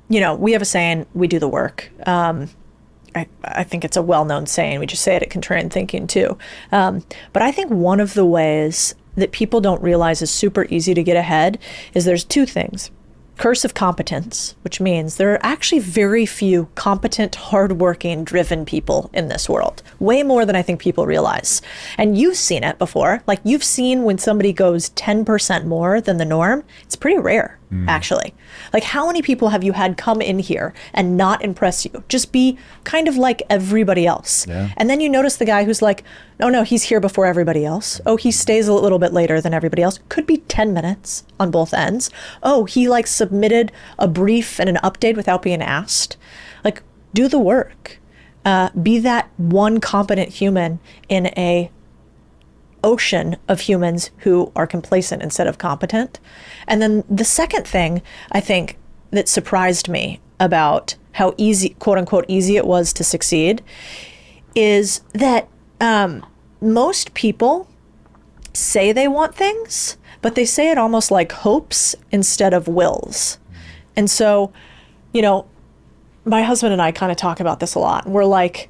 we have a saying, we do the work. I think it's a well-known saying. We just say it at Contrarian Thinking too. But I think one of the ways that people don't realize is super easy to get ahead is there's two things. Curse of competence, which means there are actually very few competent, hardworking, driven people in this world. Way more than I think people realize. And you've seen it before. Like you've seen when somebody goes 10% more than the norm. It's pretty rare, actually. Like how many people have you had come in here and not impress you? Just be kind of like everybody else. Yeah. And then you notice the guy who's like, no, he's here before everybody else. Oh, he stays a little bit later than everybody else. Could be 10 minutes on both ends. Oh, he like submitted a brief and an update without being asked. Like, do the work. Be that one competent human in a ocean of humans who are complacent instead of competent. And then the second thing I think that surprised me about how easy, quote unquote, easy it was to succeed is that most people say they want things, but they say it almost like hopes instead of wills. And so, my husband and I kind of talk about this a lot. We're like,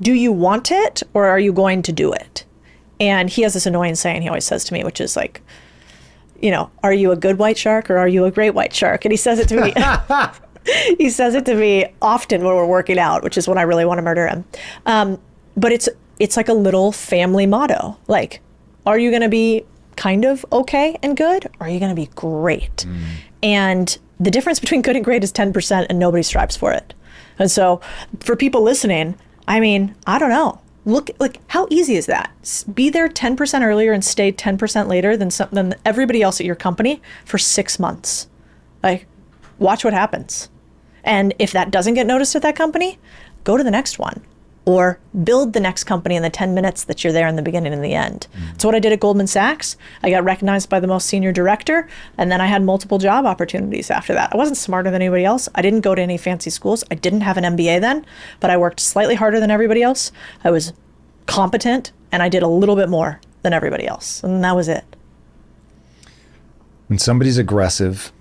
do you want it or are you going to do it? And he has this annoying saying he always says to me, which is like, are you a good white shark or are you a great white shark? And he says it to me. He says it to me often when we're working out, which is when I really want to murder him. But it's like a little family motto. Like, are you going to be kind of okay and good? Or are you going to be great? And the difference between good and great is 10% and nobody strives for it. And so for people listening, I mean, I don't know. Look, like, how easy is that? Be there 10% earlier and stay 10% later than everybody else at your company for 6 months. Like, watch what happens. And if that doesn't get noticed at that company, go to the next one. Or build the next company in the 10 minutes that you're there in the beginning and the end. That's what I did at Goldman Sachs. I got recognized by the most senior director, and then I had multiple job opportunities after that. I wasn't smarter than anybody else. I didn't go to any fancy schools. I didn't have an MBA then, but I worked slightly harder than everybody else. I was competent, and I did a little bit more than everybody else, and that was it. When somebody's aggressive,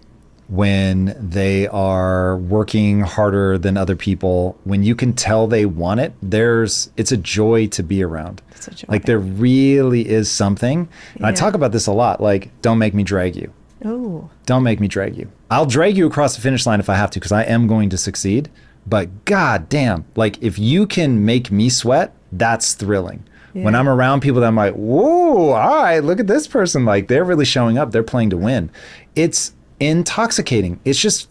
when they are working harder than other people, when you can tell they want it, it's a joy to be around. It's a joy. Like there really is something. And I talk about this a lot, like, don't make me drag you. Oh. Don't make me drag you. I'll drag you across the finish line if I have to, because I am going to succeed. But god damn, like if you can make me sweat, that's thrilling. Yeah. When I'm around people that I'm like, whoa, all right, look at this person. Like they're really showing up. They're playing to win. It's intoxicating. It's just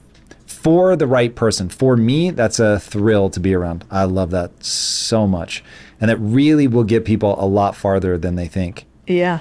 for the right person. For me, that's a thrill to be around. I love that so much. And that really will get people a lot farther than they think. Yeah.